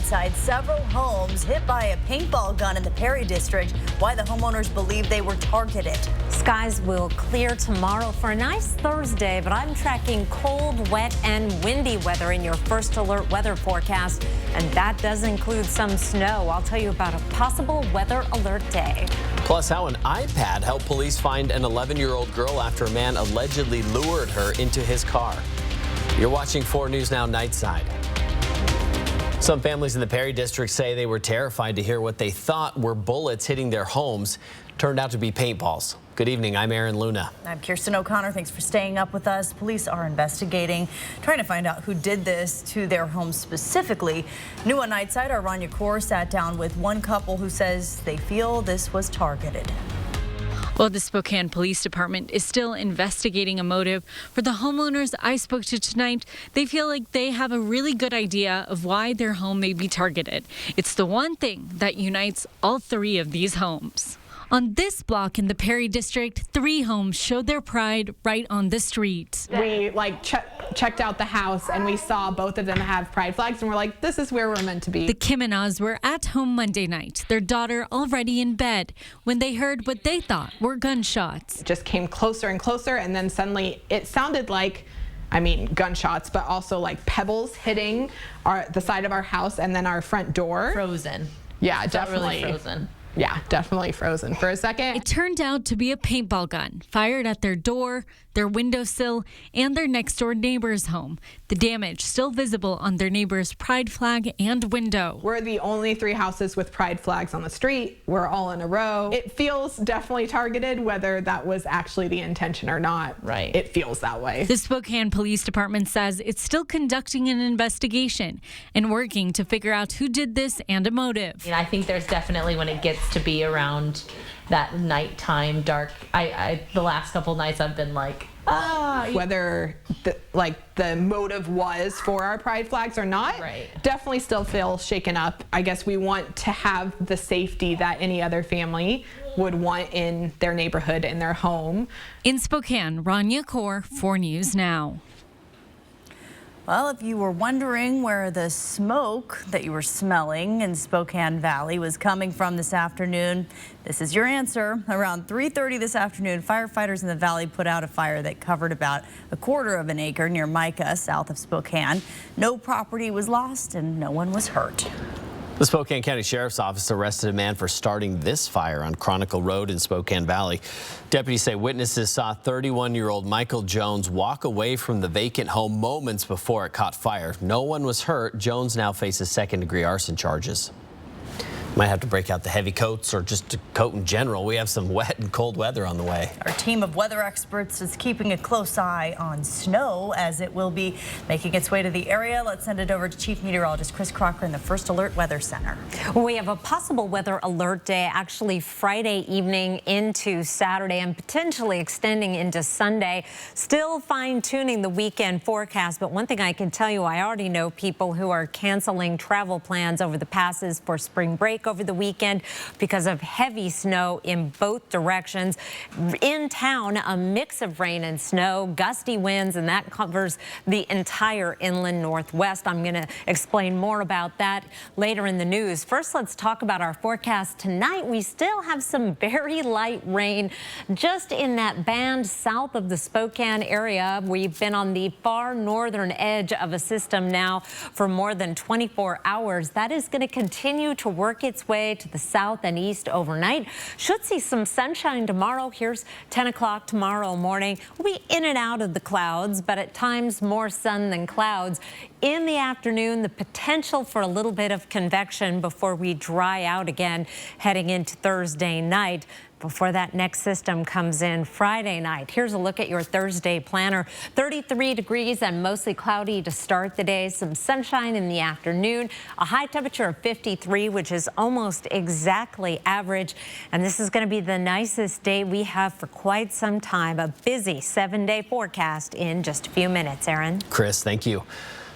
Nightside. Several homes hit by a paintball gun in the Perry district. Why the homeowners believe they were targeted. Skies will clear tomorrow for a nice Thursday, but I'm tracking cold, wet, and windy weather in your first alert weather forecast, and that does include some snow. I'll tell you about a possible weather alert day. Plus, how an iPad helped police find an 11-year-old girl after a man allegedly lured her into his car. You're watching 4 News Now Nightside. Some families in the Perry district say they were terrified to hear what they thought were bullets hitting their homes. Turned out to be paintballs. Good evening, I'm Aaron Luna. I'm Kirsten O'Connor. Thanks for staying up with us. Police are investigating, trying to find out who did this to their home specifically. New on Nightside, our Rania Kaur sat down with one couple who says they feel this was targeted. Well, the Spokane Police Department is still investigating a motive. For the homeowners I spoke to tonight, they feel like they have a really good idea of why their home may be targeted. It's the one thing that unites all 3 of these homes. On this block in the Perry district, 3 homes showed their pride right on the street. We checked out the house and we saw both of them have pride flags and we're like, this is where we're meant to be. The Kimenas were at home Monday night, their daughter already in bed, when they heard what they thought were gunshots. It just came closer and closer, and then suddenly it sounded like, gunshots, but also like pebbles hitting the side of our house and then our front door. Frozen. Yeah, definitely. Really frozen. Yeah, definitely frozen for a second. It turned out to be a paintball gun fired at their door, their windowsill, and their next door neighbor's home. The damage still visible on their neighbor's pride flag and window. We're the only 3 houses with pride flags on the street. We're all in a row. It feels definitely targeted, whether that was actually the intention or not. Right. It feels that way. The Spokane Police Department says it's still conducting an investigation and working to figure out who did this and a motive. I think there's definitely, when it gets to be around that nighttime dark, the last couple nights I've been like, whether the motive was for our pride flags or not, right. Definitely still feel shaken up. I guess we want to have the safety that any other family would want in their neighborhood, in their home. In Spokane, Rania Kaur, 4 News Now. Well, if you were wondering where the smoke that you were smelling in Spokane Valley was coming from this afternoon, this is your answer. Around 3:30 this afternoon, firefighters in the valley put out a fire that covered about a quarter of an acre near Micah, south of Spokane. No property was lost and no one was hurt. The Spokane County Sheriff's Office arrested a man for starting this fire on Chronicle Road in Spokane Valley. Deputies say witnesses saw 31-year-old Michael Jones walk away from the vacant home moments before it caught fire. No one was hurt. Jones now faces second-degree arson charges. Might have to break out the heavy coats or just a coat in general. We have some wet and cold weather on the way. Our team of weather experts is keeping a close eye on snow as it will be making its way to the area. Let's send it over to Chief Meteorologist Chris Crocker in the First Alert Weather Center. We have a possible weather alert day actually Friday evening into Saturday and potentially extending into Sunday. Still fine-tuning the weekend forecast, but one thing I can tell you, I already know people who are canceling travel plans over the passes for spring break over the weekend because of heavy snow in both directions. In town, a mix of rain and snow, gusty winds, and that covers the entire inland northwest. I'm going to explain more about that later in the news. First, let's talk about our forecast tonight. We still have some very light rain just in that band south of the Spokane area. We've been on the far northern edge of a system now for more than 24 hours. That is going to continue to work its way to the south and east overnight. Should see some sunshine tomorrow. Here's 10 o'clock tomorrow morning. We'll be in and out of the clouds, but at times more sun than clouds. In the afternoon, the potential for a little bit of convection before we dry out again heading into Thursday night, before that next system comes in Friday night. Here's a look at your Thursday planner. 33 degrees and mostly cloudy to start the day. Some sunshine in the afternoon. A high temperature of 53, which is almost exactly average. And this is going to be the nicest day we have for quite some time. A busy 7-day forecast in just a few minutes. Aaron. Chris, thank you.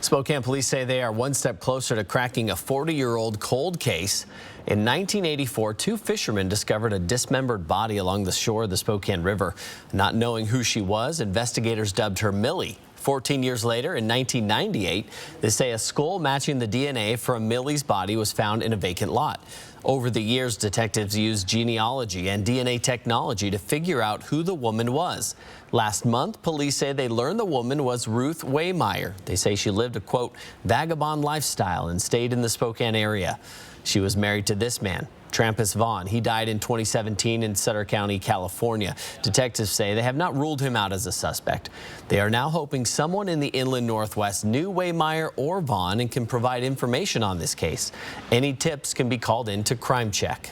Spokane police say they are one step closer to cracking a 40-year-old cold case. In 1984, 2 fishermen discovered a dismembered body along the shore of the Spokane River. Not knowing who she was, investigators dubbed her Millie. 14 years later, in 1998, they say a skull matching the DNA from Millie's body was found in a vacant lot. Over the years, detectives used genealogy and DNA technology to figure out who the woman was. Last month, police say they learned the woman was Ruth Waymeyer. They say she lived a, quote, vagabond lifestyle and stayed in the Spokane area. She was married to this man, Trampus Vaughn. He died in 2017 in Sutter County, California. Detectives say they have not ruled him out as a suspect. They are now hoping someone in the inland Northwest knew Waymeyer or Vaughn and can provide information on this case. Any tips can be called into Crime Check.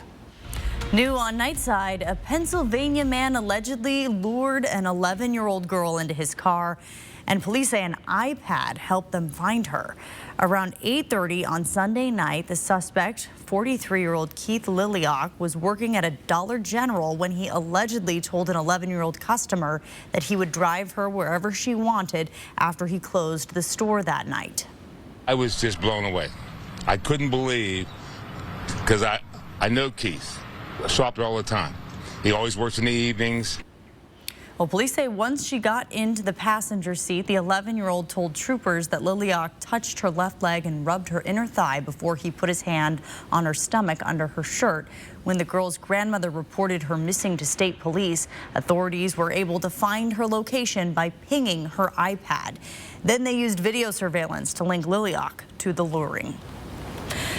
New on Nightside, a Pennsylvania man allegedly lured an 11-year-old girl into his car, and police say an iPad helped them find her. Around 8:30 on Sunday night, the suspect, 43-year-old Keith Liliock, was working at a Dollar General when he allegedly told an 11-year-old customer that he would drive her wherever she wanted after he closed the store that night. I was just blown away. I couldn't believe, because I know Keith. I shop there all the time. He always works in the evenings. Well, police say once she got into the passenger seat, the 11-year-old told troopers that Liliock touched her left leg and rubbed her inner thigh before he put his hand on her stomach under her shirt. When the girl's grandmother reported her missing to state police, authorities were able to find her location by pinging her iPad. Then they used video surveillance to link Liliock to the luring.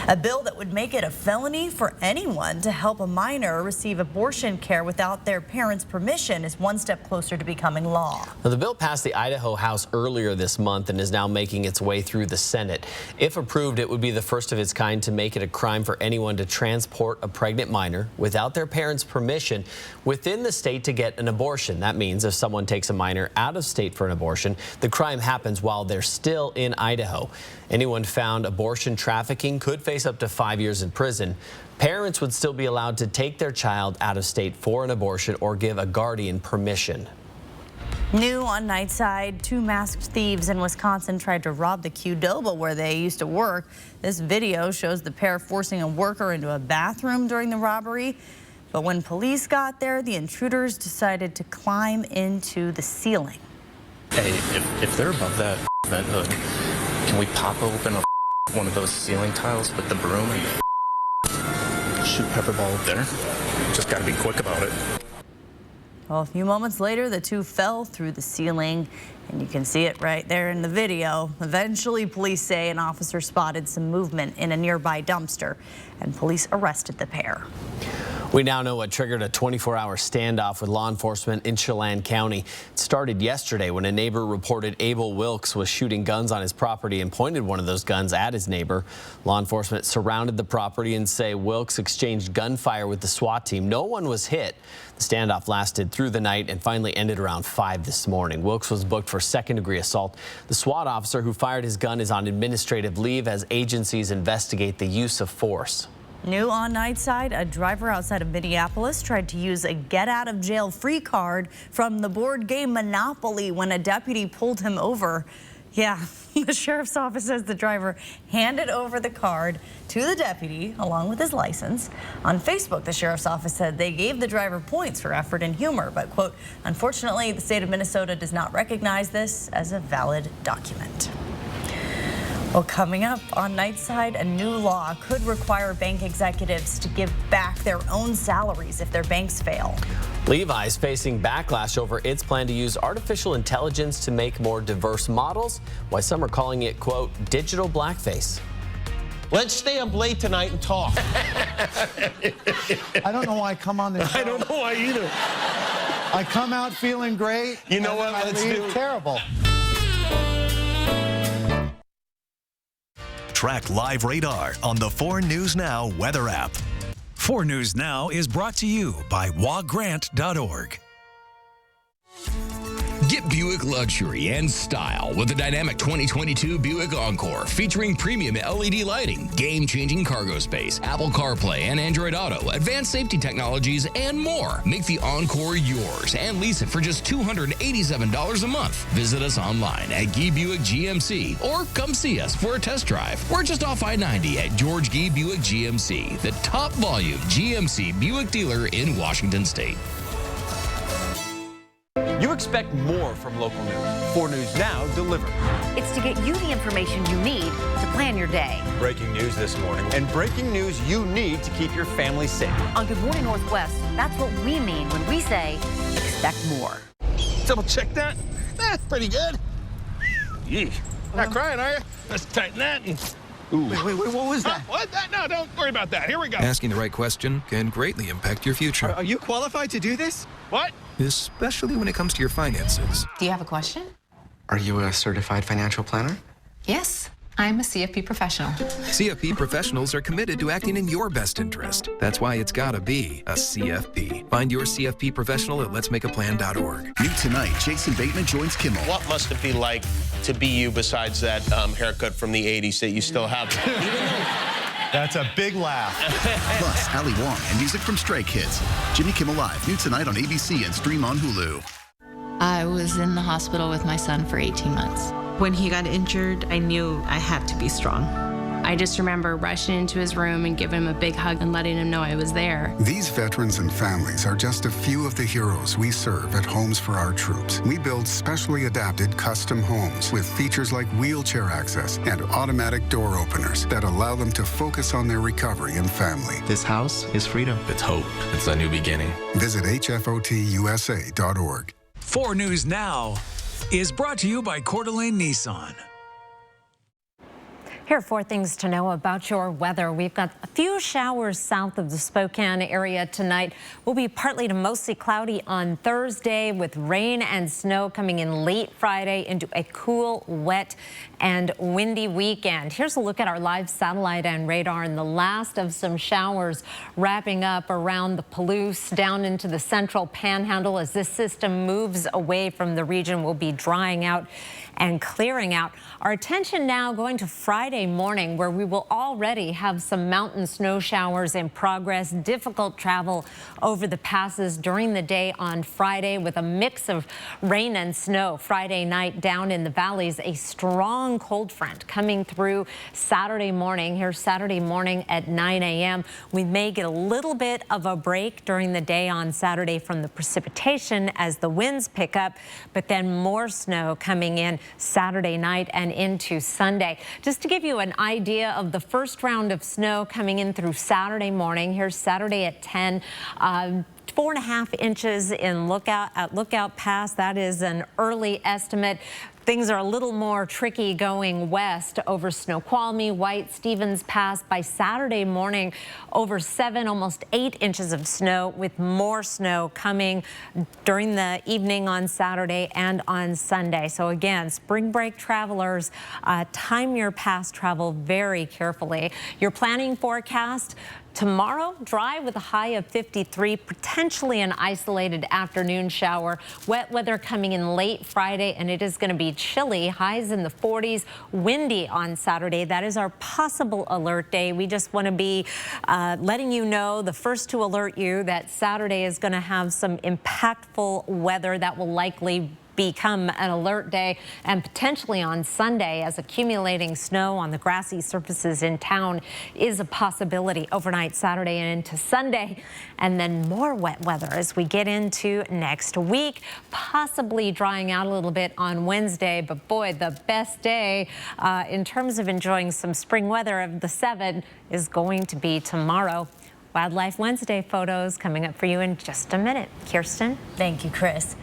A bill that would make it a felony for anyone to help a minor receive abortion care without their parents' permission is one step closer to becoming law. Now, the bill passed the Idaho House earlier this month and is now making its way through the Senate. If approved, it would be the first of its kind to make it a crime for anyone to transport a pregnant minor without their parents' permission within the state to get an abortion. That means if someone takes a minor out of state for an abortion, the crime happens while they're still in Idaho. Anyone found abortion trafficking could face up to 5 years in prison. Parents would still be allowed to take their child out of state for an abortion or give a guardian permission. New on Nightside, 2 masked thieves in Wisconsin tried to rob the Qdoba where they used to work. This video shows the pair forcing a worker into a bathroom during the robbery. But when police got there, the intruders decided to climb into the ceiling. Hey, if they're above that vent hood, can we pop open one of those ceiling tiles with the broom and shoot pepperball up there? Just gotta be quick about it. Well, a few moments later, the 2 fell through the ceiling, and you can see it right there in the video. Eventually, police say an officer spotted some movement in a nearby dumpster, and police arrested the pair. We now know what triggered a 24-hour standoff with law enforcement in Chelan County. It started yesterday when a neighbor reported Abel Wilkes was shooting guns on his property and pointed one of those guns at his neighbor. Law enforcement surrounded the property and say Wilkes exchanged gunfire with the SWAT team. No one was hit. The standoff lasted through the night and finally ended around 5 this morning. Wilkes was booked for second-degree assault. The SWAT officer who fired his gun is on administrative leave as agencies investigate the use of force. New on Nightside, a driver outside of Minneapolis tried to use a get-out-of-jail-free card from the board game Monopoly when a deputy pulled him over. Yeah, the sheriff's office says the driver handed over the card to the deputy along with his license. On Facebook, the sheriff's office said they gave the driver points for effort and humor, but, quote, unfortunately, the state of Minnesota does not recognize this as a valid document. Well, coming up on Nightside, a new law could require bank executives to give back their own salaries if their banks fail. Levi's facing backlash over its plan to use artificial intelligence to make more diverse models, why some are calling it, quote, digital blackface. Let's stay up late tonight and talk. I don't know why I come on this show. I don't know why either. I come out feeling great. You know what? I leave terrible. Track live radar on the 4 News Now weather app. 4 News Now is brought to you by wogrant.org. Get Buick luxury and style with the dynamic 2022 Buick Encore, featuring premium LED lighting, game-changing cargo space, Apple CarPlay and Android Auto, advanced safety technologies, and more. Make the Encore yours and lease it for just $287 a month. Visit us online at Guy Buick GMC or come see us for a test drive. We're just off I-90 at George Guy Buick GMC, the top volume GMC Buick dealer in Washington State. You were expect more from local news. 4 News Now delivered. It's to get you the information you need to plan your day. Breaking news this morning, and breaking news you need to keep your family safe. On Good Morning Northwest, that's what we mean when we say expect more. Double check that. That's pretty good. Yee. Not crying, are you? Let's tighten that. Ooh. Wait, what was that? What? No, don't worry about that. Here we go. Asking the right question can greatly impact your future. Are you qualified to do this? What? Especially when it comes to your finances. Do you have a question? Are you a certified financial planner? Yes, I'm a CFP professional. CFP professionals are committed to acting in your best interest. That's why it's gotta be a CFP. Find your CFP professional at letsmakeaplan.org. New tonight, Jason Bateman joins Kimmel. What must it be like to be you besides that haircut from the 80s that you still have? That's a big laugh. Plus, Ali Wong and music from Stray Kids. Jimmy Kimmel Live, new tonight on ABC and stream on Hulu. I was in the hospital with my son for 18 months. When he got injured, I knew I had to be strong. I just remember rushing into his room and giving him a big hug and letting him know I was there. These veterans and families are just a few of the heroes we serve at Homes for Our Troops. We build specially adapted custom homes with features like wheelchair access and automatic door openers that allow them to focus on their recovery and family. This house is freedom. It's hope. It's a new beginning. Visit hfotusa.org. 4 News Now is brought to you by Coeur d'Alene Nissan. Here are 4 things to know about your weather. We've got a few showers south of the Spokane area tonight. We'll be partly to mostly cloudy on Thursday with rain and snow coming in late Friday into a cool, wet, and windy weekend. Here's a look at our live satellite and radar, and the last of some showers wrapping up around the Palouse down into the central panhandle. As this system moves away from the region, we'll be drying out and clearing out. Our attention now going to Friday morning, where we will already have some mountain snow showers in progress. Difficult travel over the passes during the day on Friday with a mix of rain and snow. Friday night down in the valleys, a strong cold front coming through Saturday morning. Here Saturday morning at 9 a.m. We may get a little bit of a break during the day on Saturday from the precipitation as the winds pick up, but then more snow coming in Saturday night and into Sunday. Just to give you an idea of the first round of snow coming in through Saturday morning, here's Saturday at 10. 4.5 inches in Lookout Pass. That is an early estimate. Things are a little more tricky going west over Snoqualmie, White, Stevens Pass. By Saturday morning, over 7, almost 8 inches of snow, with more snow coming during the evening on Saturday and on Sunday. So again, spring break travelers, time your past travel very carefully. Your planning forecast: tomorrow, dry with a high of 53, potentially an isolated afternoon shower. Wet weather coming in late Friday, and it is going to be chilly. Highs in the 40s. Windy on Saturday. That is our possible alert day. We just want to be letting you know, the first to alert you, that Saturday is going to have some impactful weather that will likely become an alert day, and potentially on Sunday, as accumulating snow on the grassy surfaces in town is a possibility overnight Saturday and into Sunday, and then more wet weather as we get into next week, possibly drying out a little bit on Wednesday. But boy, the best day in terms of enjoying some spring weather of the 7 is going to be tomorrow. Wildlife Wednesday photos coming up for you in just a minute. Kirsten. Thank you, Chris.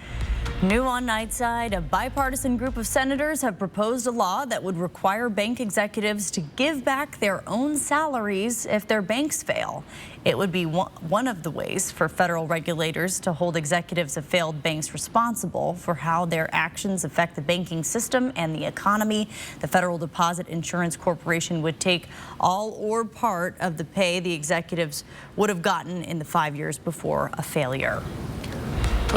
New on Nightside, a bipartisan group of senators have proposed a law that would require bank executives to give back their own salaries if their banks fail. It would be one of the ways for federal regulators to hold executives of failed banks responsible for how their actions affect the banking system and the economy. The Federal Deposit Insurance Corporation would take all or part of the pay the executives would have gotten in the 5 years before a failure.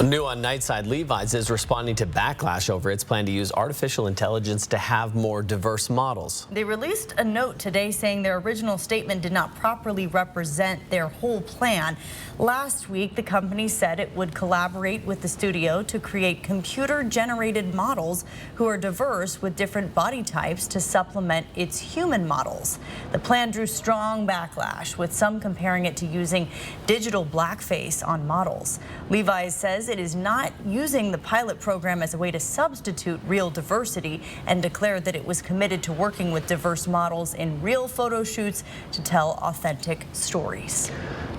New on Nightside, Levi's is responding to backlash over its plan to use artificial intelligence to have more diverse models. They released a note today saying their original statement did not properly represent their whole plan. Last week, the company said it would collaborate with the studio to create computer-generated models who are diverse with different body types to supplement its human models. The plan drew strong backlash, with some comparing it to using digital blackface on models. Levi's says says it is not using the pilot program as a way to substitute real diversity and declared that it was committed to working with diverse models in real photo shoots to tell authentic stories.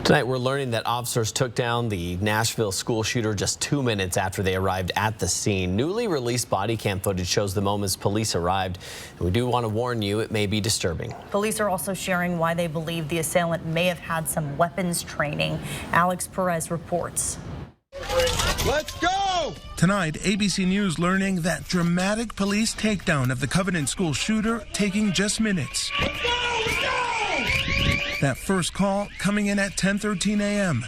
Tonight, we're learning that officers took down the Nashville school shooter just 2 minutes after they arrived at the scene. Newly released body cam footage shows the moments police arrived. And we do want to warn you, it may be disturbing. Police are also sharing why they believe the assailant may have had some weapons training. Alex Perez reports. Let's go! Tonight, ABC News learning that dramatic police takedown of the Covenant school shooter taking just minutes. Let's go! Let's go! That first call coming in at 10:13 a.m.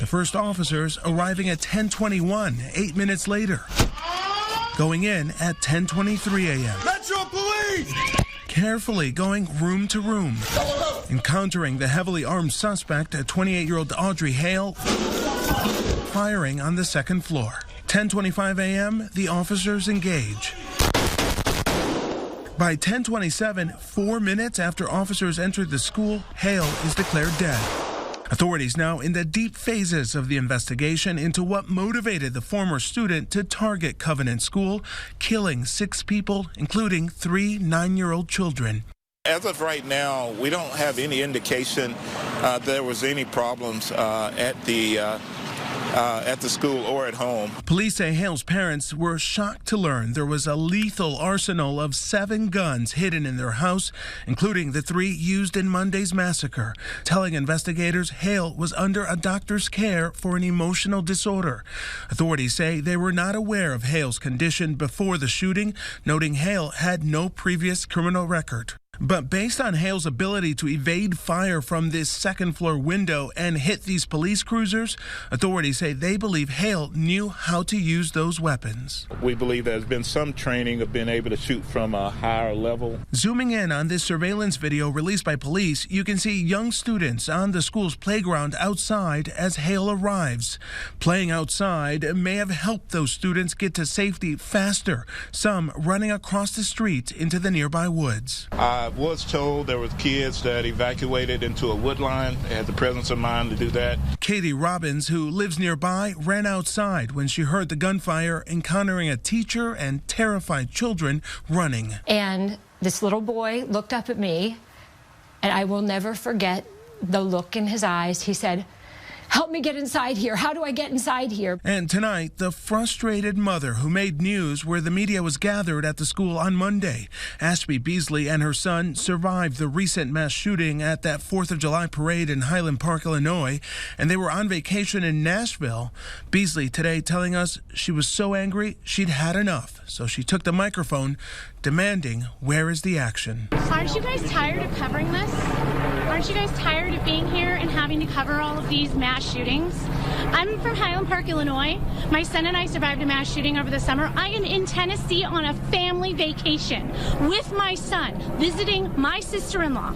The first officers arriving at 10:21, 8 minutes later. Going in at 10:23 a.m. Metro Police! Carefully going room to room. Encountering the heavily armed suspect, a 28-year-old Audrey Hale, firing on the second floor. 10:25 a.m., the officers engage. By 10:27, 4 minutes after officers entered the school, Hale is declared dead. Authorities now in the deep phases of the investigation into what motivated the former student to target Covenant School, killing 6 people, including 3 9-year-old children. As of right now, we don't have any indication there was any problems at the school or at home. Police say Hale's parents were shocked to learn there was a lethal arsenal of 7 guns hidden in their house, including the 3 used in Monday's massacre, telling investigators Hale was under a doctor's care for an emotional disorder. Authorities say they were not aware of Hale's condition before the shooting, noting Hale had no previous criminal record. But based on Hale's ability to evade fire from this second-floor window and hit these police cruisers, authorities say they believe Hale knew how to use those weapons. We believe there's been some training of being able to shoot from a higher level. Zooming in on this surveillance video released by police, you can see young students on the school's playground outside as Hale arrives. Playing outside may have helped those students get to safety faster, some running across the street into the nearby woods. I was told there were kids that evacuated into a wood line. They had the presence of mind to do that. Katie Robbins, who lives nearby, ran outside when she heard the gunfire, encountering a teacher and terrified children running. And this little boy looked up at me, and I will never forget the look in his eyes. He said, "Help me get inside here. How do I get inside here?" And tonight, the frustrated mother who made news where the media was gathered at the school on Monday. Ashby Beasley and her son survived the recent mass shooting at that 4th of July parade in Highland Park, Illinois, and they were on vacation in Nashville. Beasley today telling us she was so angry she'd had enough, so she took the microphone demanding, where is the action? Aren't you guys tired of covering this? Aren't you guys tired of being here and having to cover all of these mass shootings? I'm from Highland Park, Illinois. My son and I survived a mass shooting over the summer. I am in Tennessee on a family vacation with my son, visiting my sister-in-law.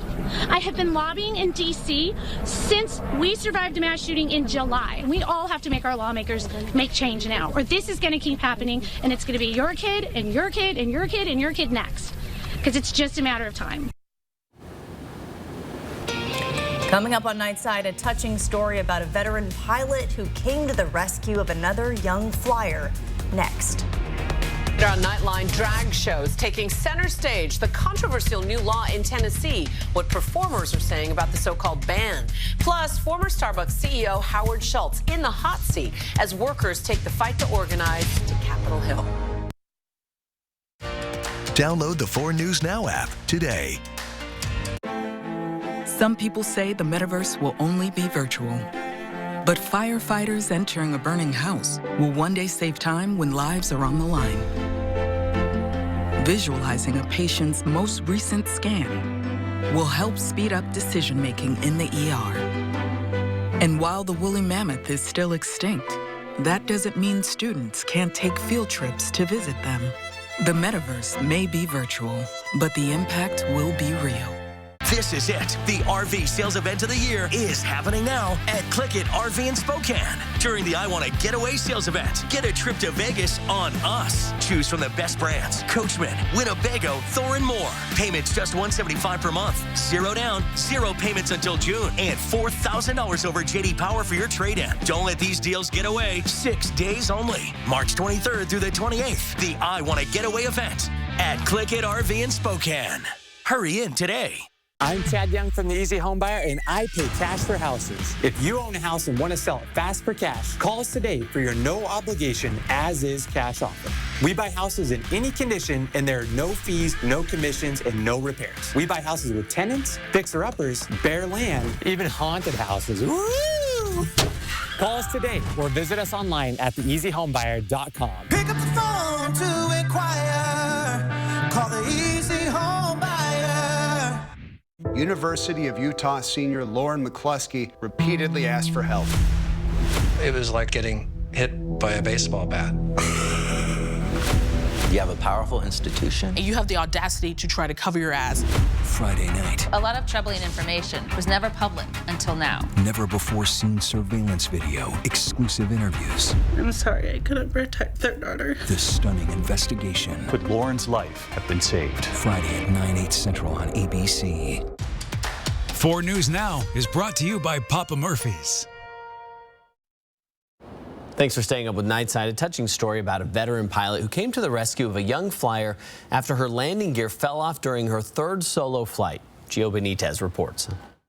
I have been lobbying in D.C. since we survived a mass shooting in July. We all have to make our lawmakers make change now, or this is going to keep happening, and it's going to be your kid and your kid and your kid and your kid next, because it's just a matter of time. Coming up on Nightside, a touching story about a veteran pilot who came to the rescue of another young flyer. Next. On Nightline, drag shows taking center stage. The controversial new law in Tennessee. What performers are saying about the so-called ban. Plus, former Starbucks CEO Howard Schultz in the hot seat as workers take the fight to organize to Capitol Hill. Download the 4 News Now app today. Some people say the metaverse will only be virtual. But firefighters entering a burning house will one day save time when lives are on the line. Visualizing a patient's most recent scan will help speed up decision-making in the ER. And while the woolly mammoth is still extinct, that doesn't mean students can't take field trips to visit them. The metaverse may be virtual, but the impact will be real. The This is it. The RV sales event of the year is happening now at Click It RV in Spokane. During the I Want to Getaway sales event, get a trip to Vegas on us. Choose from the best brands, Coachman, Winnebago, Thor, and more. Payments just $175 per month. 0 down, 0 payments until June, and $4,000 over JD Power for your trade-in. Don't let these deals get away. 6 days only. March 23rd through the 28th. The I Want to Getaway event at Click It RV in Spokane. Hurry in today. I'm Chad Young from the Easy Home Buyer, and I pay cash for houses. If you own a house and want to sell it fast for cash, call us today for your no-obligation as-is cash offer. We buy houses in any condition, and there are no fees, no commissions, and no repairs. We buy houses with tenants, fixer-uppers, bare land, even haunted houses. Woo! Call us today or visit us online at theeasyhomebuyer.com. Pick up the phone to inquire. Call the Easy Home Buyer. University of Utah senior Lauren McCluskey repeatedly asked for help. It was like getting hit by a baseball bat. You have a powerful institution. And you have the audacity to try to cover your ass. Friday night. A lot of troubling information was never public until now. Never before seen surveillance video, exclusive interviews. I'm sorry, I couldn't protect their daughter. The stunning investigation. Could Lauren's life have been saved? Friday at 9/8 Central on ABC. 4 News Now is brought to you by Papa Murphy's. Thanks for staying up with Nightside. A touching story about a veteran pilot who came to the rescue of a young flyer after her landing gear fell off during her 3rd solo flight. Gio Benitez reports.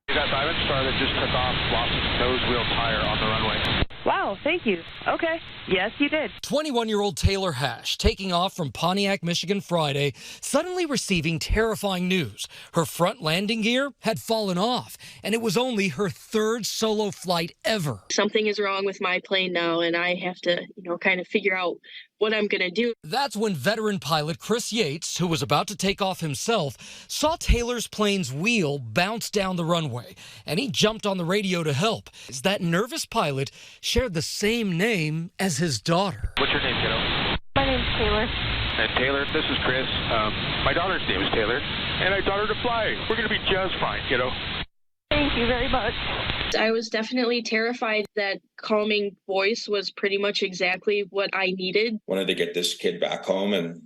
You got Diamond Star that just took off, lost its nose wheel tire on the runway. Wow, thank you. Okay. Yes, you did. 21-year-old Taylor Hash, taking off from Pontiac, Michigan Friday, suddenly receiving terrifying news. Her front landing gear had fallen off, and it was only her 3rd solo flight ever. Something is wrong with my plane now, and I have to, kind of figure out what I'm going to do. That's when veteran pilot Chris Yates, who was about to take off himself, saw Taylor's plane's wheel bounce down the runway, and he jumped on the radio to help. That nervous pilot shared the same name as his daughter. What's your name, kiddo? My name's Taylor. And Taylor, this is Chris. My daughter's name is Taylor, and I taught her to fly. We're going to be just fine, kiddo. Thank you very much. I was definitely terrified. That calming voice was pretty much exactly what I needed. Wanted to get this kid back home, and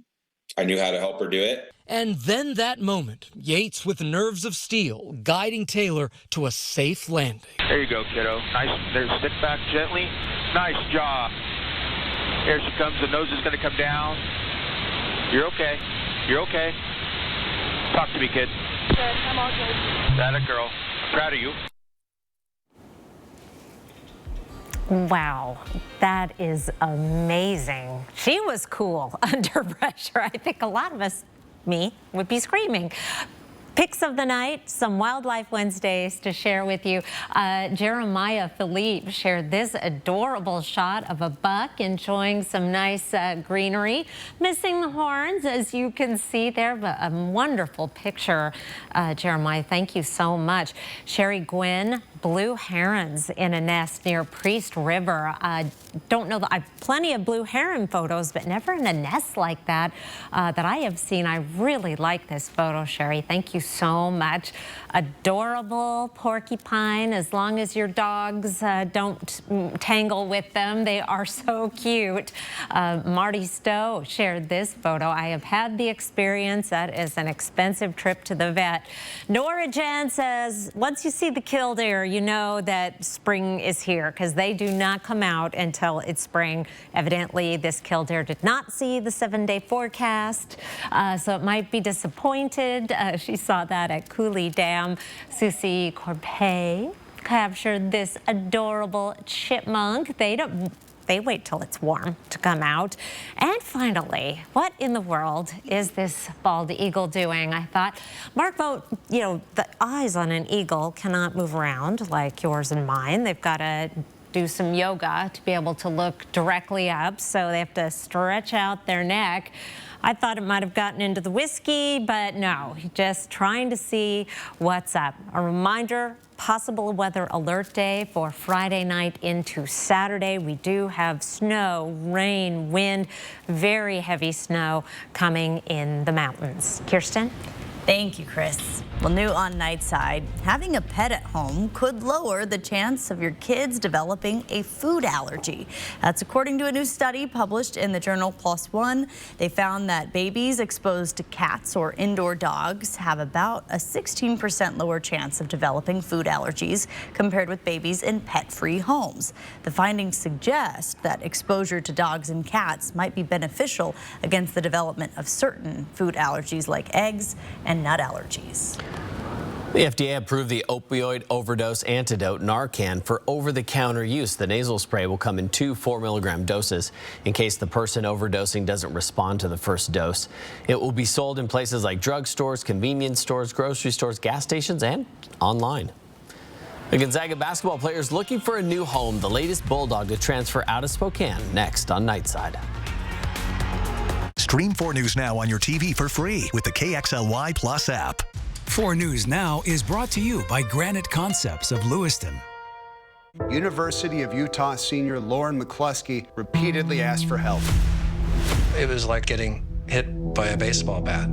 I knew how to help her do it. And then that moment, Yates with nerves of steel, guiding Taylor to a safe landing. There you go, kiddo. Nice. There, sit back gently. Nice job. Here she comes. The nose is going to come down. You're okay. You're okay. Talk to me, kid. Good. I'm all good. That a girl. I'm proud of you. Wow, that is amazing. She was cool under pressure. I think a lot of us, me, would be screaming. Picks of the night, some Wildlife Wednesdays to share with you. Jeremiah Philippe shared this adorable shot of a buck enjoying some nice greenery. Missing the horns, as you can see there, but a wonderful picture. Jeremiah, thank you so much. Sherry Gwynn, blue herons in a nest near Priest River. Don't know, I've plenty of blue heron photos, but never in a nest like that that I have seen. I really like this photo, Sherry. Thank you so much. Adorable porcupine, as long as your dogs don't tangle with them. They are so cute. Marty Stowe shared this photo. I have had the experience. That is an expensive trip to the vet. Nora Jen says, once you see the killdeer, you know that spring is here, because they do not come out until it's spring. Evidently, this killdeer did not see the 7-day forecast, so it might be disappointed. She saw that at Cooley Dam. Susie Corpay captured this adorable chipmunk. They wait till it's warm to come out. And finally, what in the world is this bald eagle doing? I thought, Mark Vogt, the eyes on an eagle cannot move around like yours and mine. They've got to do some yoga to be able to look directly up, so they have to stretch out their neck. I thought it might have gotten into the whiskey, but no, just trying to see what's up. A reminder, possible weather alert day for Friday night into Saturday. We do have snow, rain, wind, very heavy snow coming in the mountains. Kirsten? Thank you, Chris. Well, new on Nightside, having a pet at home could lower the chance of your kids developing a food allergy. That's according to a new study published in the journal PLOS ONE. They found that babies exposed to cats or indoor dogs have about a 16% lower chance of developing food allergies compared with babies in pet-free homes. The findings suggest that exposure to dogs and cats might be beneficial against the development of certain food allergies like eggs and nut allergies. The FDA approved the opioid overdose antidote Narcan for over-the-counter use. The nasal spray will come in 2 4-milligram doses in case the person overdosing doesn't respond to the first dose. It will be sold in places like drugstores, convenience stores, grocery stores, gas stations, and online. The Gonzaga basketball players looking for a new home. The latest Bulldog to transfer out of Spokane. Next on Nightside. Stream 4 News Now on your TV for free with the KXLY Plus app. 4 News Now is brought to you by Granite Concepts of Lewiston. University of Utah senior Lauren McCluskey repeatedly asked for help. It was like getting hit by a baseball bat.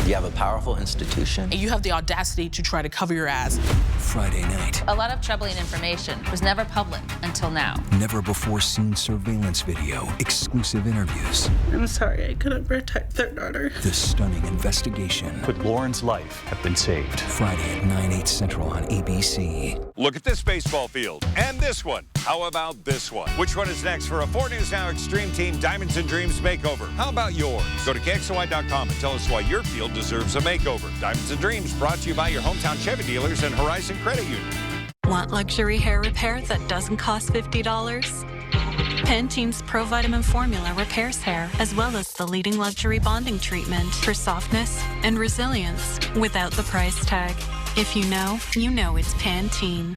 You have a powerful institution. And you have the audacity to try to cover your ass. Friday night. A lot of troubling information was never public until now. Never before seen surveillance video, exclusive interviews. I'm sorry, I couldn't protect their daughter. The stunning investigation. Could Lauren's life have been saved? Friday at 9/8 Central on ABC. Look at this baseball field and this one. How about this one? Which one is next for a 4 News Now Extreme Team Diamonds and Dreams makeover? How about yours? Go to KXLY.com and tell us why your field deserves a makeover. Diamonds and Dreams brought to you by your hometown Chevy dealers and Horizon Credit Union. Want luxury hair repair that doesn't cost $50? Pantene's Pro Vitamin Formula repairs hair, as well as the leading luxury bonding treatment for softness and resilience without the price tag. If you know it's Pantene.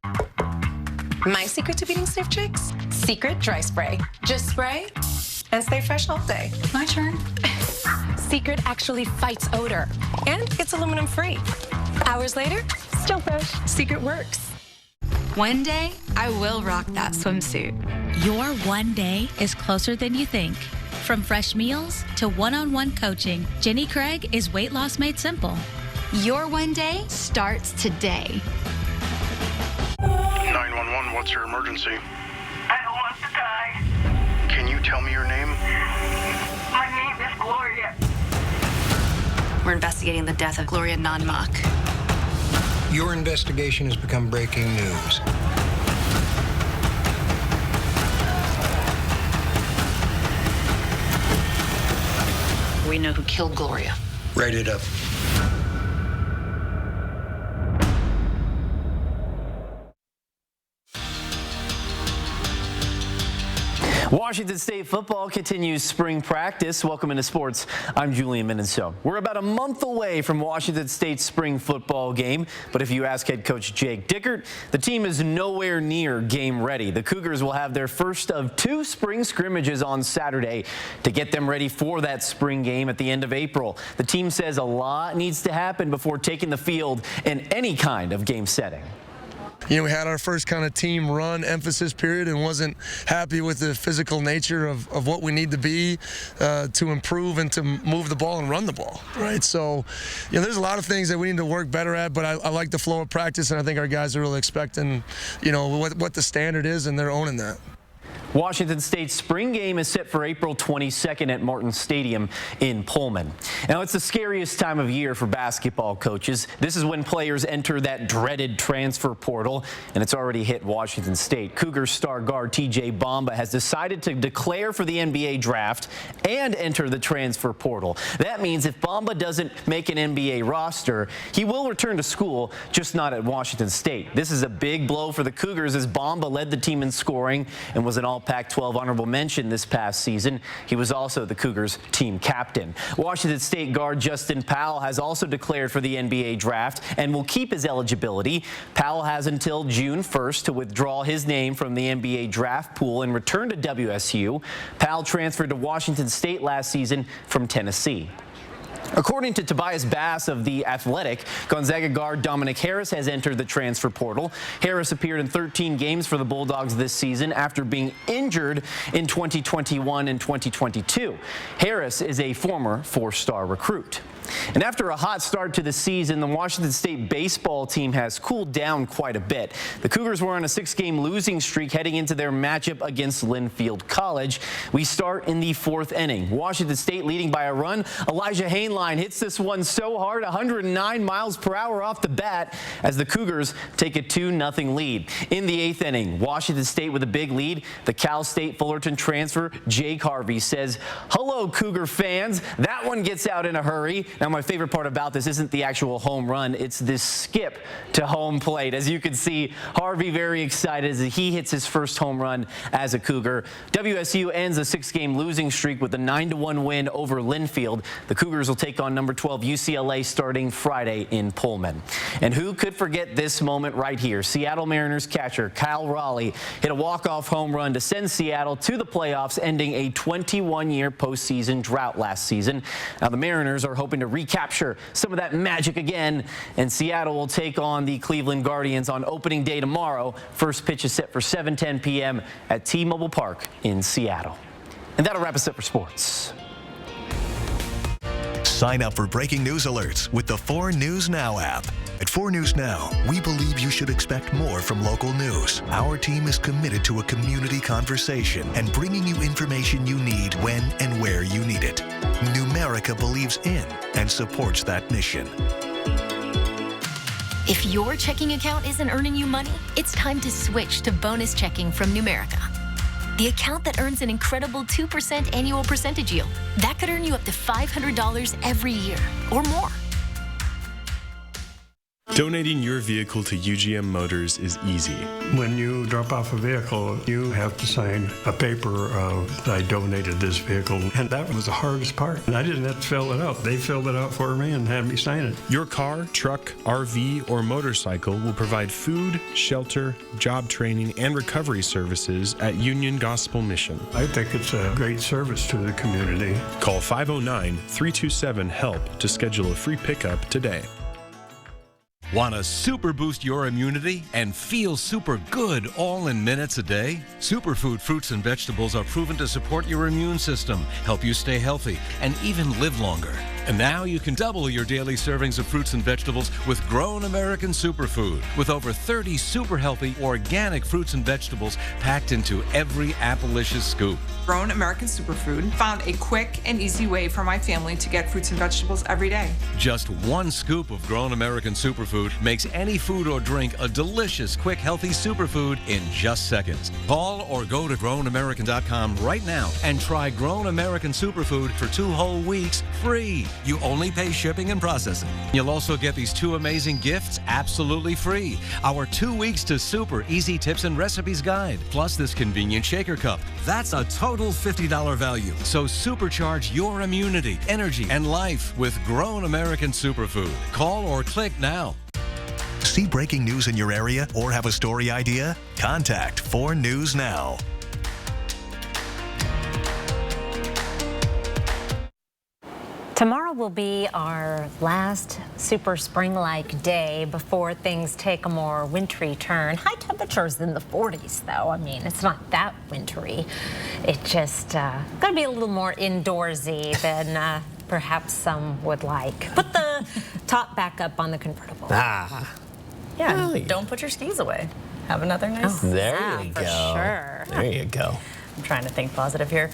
My secret to beating stiff chicks? Secret dry spray. Just spray and stay fresh all day. My turn. Secret actually fights odor, and it's aluminum free. Hours later, still fresh. Secret works. One day, I will rock that swimsuit. Your one day is closer than you think. From fresh meals to one-on-one coaching, Jenny Craig is Weight Loss Made Simple. Your one day starts today. 911, what's your emergency? I don't want to die. Can you tell me your name? My name is Gloria. We're investigating the death of Gloria Nonmock. Your investigation has become breaking news. We know who killed Gloria. Write it up. Washington State football continues spring practice. Welcome into sports. I'm Julian Minnesota. We're about a month away from Washington State's spring football game, but if you ask head coach Jake Dickert, the team is nowhere near game ready. The Cougars will have their first of 2 spring scrimmages on Saturday to get them ready for that spring game at the end of April. The team says a lot needs to happen before taking the field in any kind of game setting. You know, we had our first kind of team run emphasis period and wasn't happy with the physical nature of what we need to be to improve and to move the ball and run the ball, right? So, you know, there's a lot of things that we need to work better at, but I like the flow of practice, and I think our guys are really expecting, you know, what the standard is, and they're owning that. Washington State's spring game is set for April 22nd at Martin Stadium in Pullman. Now, it's the scariest time of year for basketball coaches. This is when players enter that dreaded transfer portal, and it's already hit Washington State. Cougars star guard TJ Bamba has decided to declare for the NBA draft and enter the transfer portal. That means if Bamba doesn't make an NBA roster, he will return to school, just not at Washington State. This is a big blow for the Cougars as Bamba led the team in scoring and was an all Pac-12 honorable mention this past season. He was also the Cougars team captain. Washington State guard Justin Powell has also declared for the NBA draft and will keep his eligibility. Powell has until June 1st to withdraw his name from the NBA draft pool and return to WSU. Powell transferred to Washington State last season from Tennessee. According to Tobias Bass of The Athletic, Gonzaga guard Dominic Harris has entered the transfer portal. Harris appeared in 13 games for the Bulldogs this season after being injured in 2021 and 2022. Harris is a former 4-star recruit. And after a hot start to the season, the Washington State baseball team has cooled down quite a bit. The Cougars were on a 6-game losing streak heading into their matchup against Linfield College. We start in the 4th inning. Washington State leading by a run. Elijah Hainline hits this one so hard, 109 miles per hour off the bat, as the Cougars take a 2-0 lead. In the 8th inning, Washington State with a big lead. The Cal State Fullerton transfer, Jake Harvey, says, "Hello, Cougar fans." That one gets out in a hurry. Now, my favorite part about this isn't the actual home run. It's this skip to home plate. As you can see, Harvey very excited as he hits his first home run as a Cougar. WSU ends a 6-game losing streak with a 9-1 win over Linfield. The Cougars will take on number 12 UCLA starting Friday in Pullman. And who could forget this moment right here? Seattle Mariners catcher Kyle Raleigh hit a walk-off home run to send Seattle to the playoffs, ending a 21-year postseason drought last season. Now, the Mariners are hoping to recapture some of that magic again, and Seattle will take on the Cleveland Guardians on opening day tomorrow. First pitch is set for 7:10 p.m. at T-Mobile Park in Seattle. And that'll wrap us up for sports. Sign up for breaking news alerts with the 4 News Now app. At 4 News Now, we believe you should expect more from local news. Our team is committed to a community conversation and bringing you information you need when and where you need it. Numerica believes in and supports that mission. If your checking account isn't earning you money, it's time to switch to bonus checking from Numerica. The account that earns an incredible 2% annual percentage yield. That could earn you up to $500 every year or more. Donating your vehicle to UGM Motors is easy. When you drop off a vehicle, you have to sign a paper of, I donated this vehicle, and that was the hardest part. And I didn't have to fill it out. They filled it out for me and had me sign it. Your car, truck, RV, or motorcycle will provide food, shelter, job training, and recovery services at Union Gospel Mission. I think it's a great service to the community. Call 509-327-HELP to schedule a free pickup today. Want to super boost your immunity and feel super good all in minutes a day? Superfood fruits and vegetables are proven to support your immune system, help you stay healthy, and even live longer. And now you can double your daily servings of fruits and vegetables with Grown American Superfood, with over 30 super healthy organic fruits and vegetables packed into every Appalachia scoop. Grown American Superfood found a quick and easy way for my family to get fruits and vegetables every day. Just 1 scoop of Grown American Superfood makes any food or drink a delicious, quick, healthy superfood in just seconds. Call or go to grownamerican.com right now and try Grown American Superfood for 2 whole weeks free. You only pay shipping and processing. You'll also get these 2 amazing gifts absolutely free. Our 2 weeks to super easy tips and recipes guide, plus this convenient shaker cup. That's a total $50 value. So supercharge your immunity, energy, and life with Grown American Superfood. Call or click now. See breaking news in your area or have a story idea? Contact 4 News Now. Tomorrow will be our last super spring-like day before things take a more wintry turn. High temperatures in the 40s, though. I mean, it's not that wintry. It just going to be a little more indoorsy than perhaps some would like. Put the top back up on the convertible. Yeah, really? Don't put your skis away. Have another nice. There you for go. Sure. There you go. I'm trying to think positive here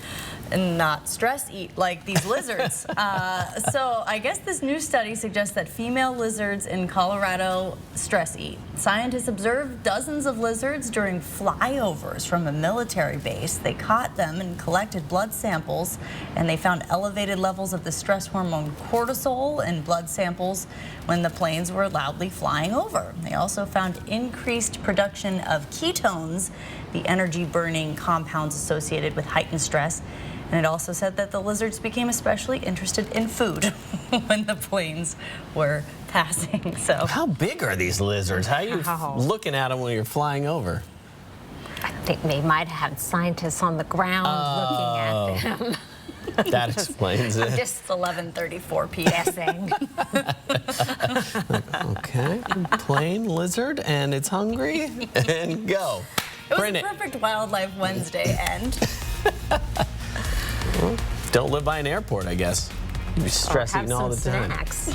and not stress eat like these lizards. So I guess this new study suggests that female lizards in Colorado stress eat. Scientists observed dozens of lizards during flyovers from a military base. They caught them and collected blood samples, and they found elevated levels of the stress hormone cortisol in blood samples when the planes were loudly flying over. They also found increased production of ketones, the energy-burning compounds associated with heightened stress. And it also said that the lizards became especially interested in food when the planes were passing. So, how big are these lizards? How are you looking at them when you're flying over? I think they might have had scientists on the ground looking at them. That explains it. Just 11:34 p.m. Okay, plain lizard, and it's hungry, and go. It was a perfect Wildlife Wednesday end. Well, don't live by an airport, I guess. You're stress eating all the time. Snacks.